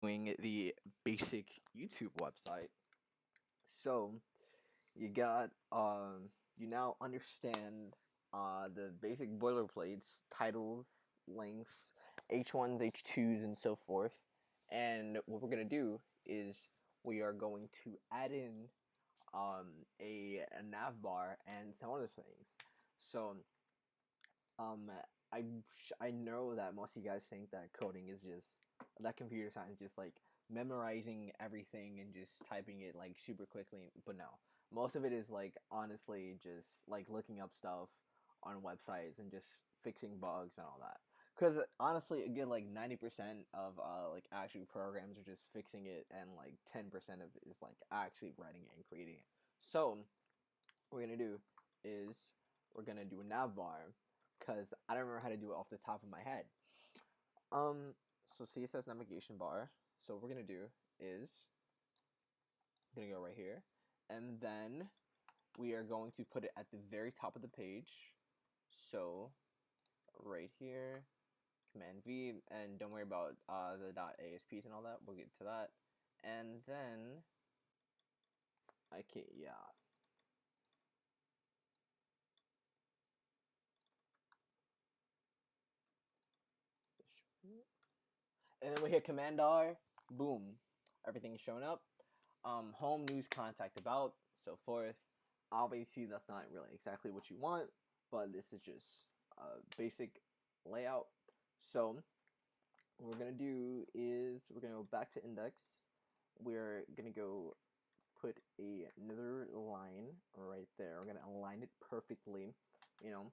doing the basic YouTube website. So you got you now understand the basic boilerplates, titles, links, H1s, H2s, and so forth. And what we're gonna do is we are going to add in a nav bar and some other things. So um, I know that most of you guys think that coding is just that computer science is just like memorizing everything and just typing it like super quickly, but no, most of it is like honestly just like looking up stuff on websites and just fixing bugs and all that. Because honestly, a good like 90% of like actual programs are just fixing it, and like 10% of it is like actually writing it and creating it. So what we're gonna do is we're gonna do a nav bar because I don't remember how to do it off the top of my head. So CSS navigation bar. So what we're gonna do is I'm gonna go right here, and then we are going to put it at the very top of the page. So right here, Command V, and don't worry about the .asps and all that. We'll get to that, and then yeah. And then we hit Command R, boom, everything's showing up. Home, news, contact, about, so forth. Obviously, that's not really exactly what you want, but this is just a basic layout. So what we're gonna do is we're gonna go back to index. We're gonna go put another line right there. We're gonna align it perfectly, you know.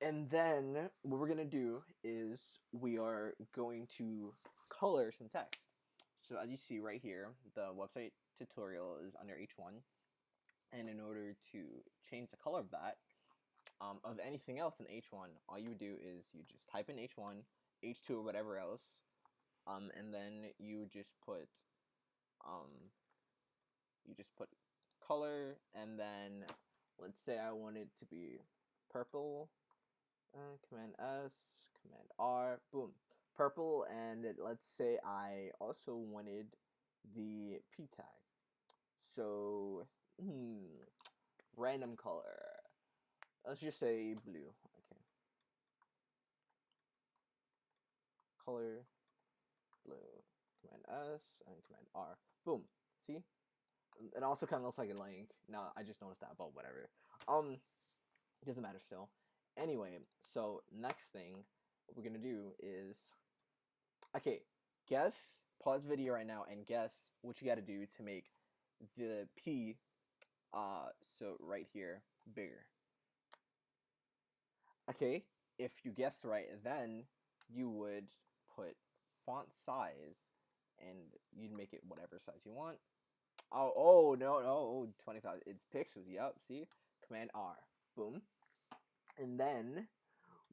And then what we're gonna do is we are going to color some text. So as you see right here, the website tutorial is under H1, and in order to change the color of that, of anything else in H1, all you would do is you just type in H1, H2, or whatever else, and then you just put color, and then let's say I want it to be purple. Command S, Command R, boom, purple, and let's say I also wanted the P tag. So, random color. Let's just say blue. Okay. Color, blue. Command S and Command R. Boom. See? It also kind of looks like a link. Now I just noticed that, but whatever. It doesn't matter still. Anyway, so next thing what we're gonna do is, okay, pause video right now and guess what you gotta do to make the P, so right here, bigger. Okay, if you guess right, then you would put font size, and you'd make it whatever size you want. Oh no, 25, it's pixels, yep, see? Command R, boom. And then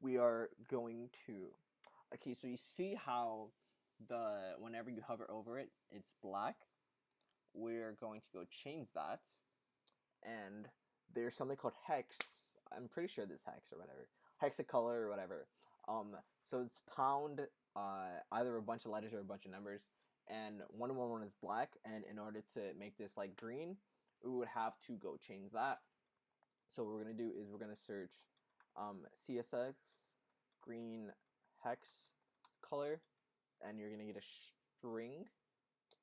we are going to, okay, so you see how whenever you hover over it, it's black. We're going to go change that, and there's something called hex. I'm pretty sure this hex or whatever, hexacolor or whatever. So it's pound, either a bunch of letters or a bunch of numbers, and one is black. And in order to make this like green, we would have to go change that. So what we're gonna do is we're gonna search CSS green hex color, and you're gonna get a string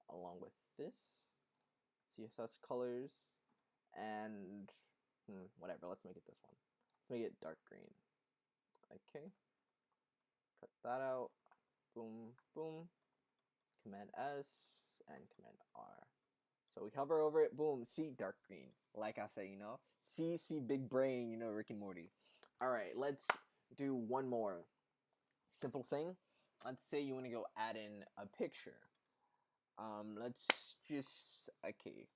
along with this CSS colors, and whatever, let's make it this one. Let's make it dark green. Okay, cut that out, boom, boom, Command S and Command R. So we hover over it, boom, see, dark green. Like I say, see, big brain, Rick and Morty. All right, let's do one more simple thing. Let's say you want to go add in a picture. Let's just, okay,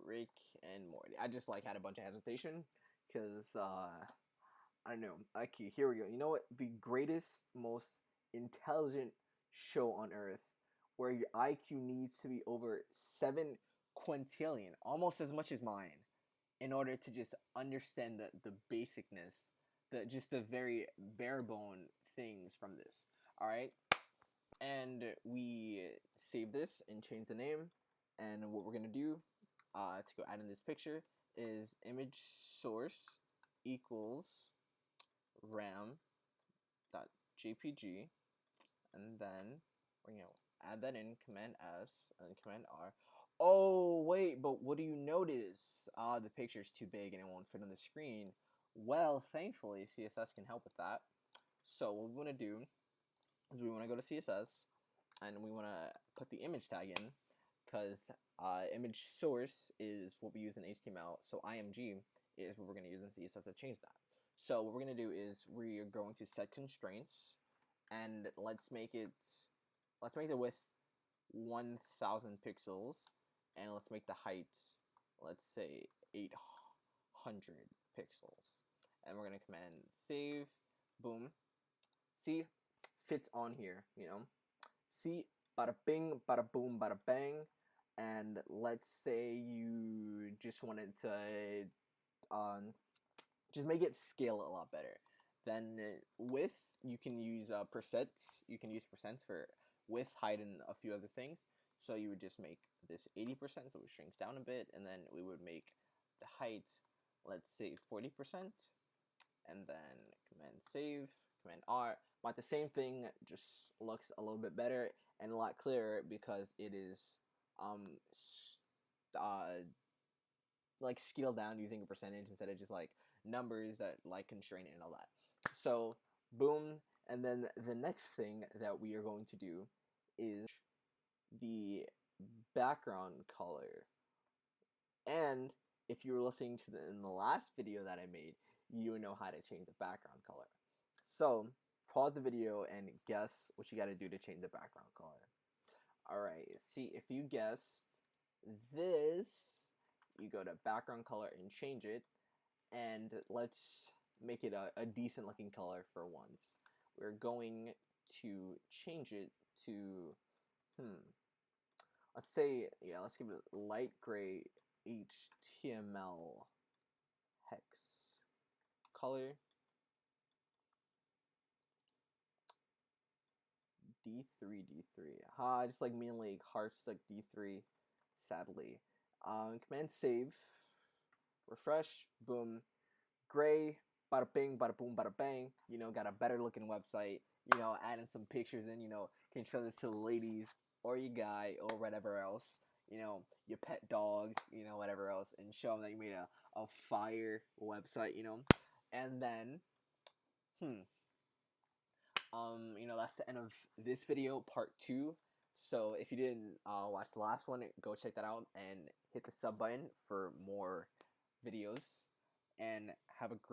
Rick and Morty. I just had a bunch of hesitation because I don't know. Okay, here we go. You know what? The greatest, most intelligent show on earth, where your IQ needs to be over 7 quintillion, almost as much as mine, in order to just understand the basicness, just the very bare bone things from this. Alright, and we save this and change the name. And what we're gonna do to go add in this picture is image source equals ram.jpg, and then we're gonna add that in, Command S and Command R. Oh wait, but what do you notice? The picture's too big and it won't fit on the screen. Well, thankfully CSS can help with that. So what we want to do is we want to go to CSS and we want to put the image tag in, because image source is what we use in HTML, so img is what we're going to use in CSS to change that. So what we're going to do is we are going to set constraints, and let's make it with 1000 pixels, and let's make the height, let's say 800 pixels, and we're going to command save. Boom. See, fits on here, you know. See, bada bing, bada boom, bada bang. And let's say you just wanted to just make it scale a lot better. Then width, you can use percents. You can use percents for width, height, and a few other things. So you would just make this 80%, so it shrinks down a bit, and then we would make the height, let's say 40%, and then command save, command R. But the same thing just looks a little bit better and a lot clearer because it is like scaled down using a percentage instead of just like numbers that like constrain it and all that. So boom, and then the next thing that we are going to do is the background color. And if you were listening to in the last video that I made, you know how to change the background color. So pause the video and guess what you got to do to change the background color. Alright, see, if you guessed this, you go to background color and change it, and let's make it a decent looking color for once. We're going to change it to, let's say, yeah, let's give it light gray HTML hex color. D3. Just like mainly hearts like D3, sadly. Command save, refresh, boom, gray, bada bing, bada boom, bada bang. You know, got a better looking website. You know, adding some pictures in. You know, can show this to the ladies or your guy or whatever else. You know, your pet dog. You know, whatever else, and show them that you made a fire website. You know, and then, you know, that's the end of this video, part 2. So if you didn't watch the last one, go check that out and hit the sub button for more videos, and have a great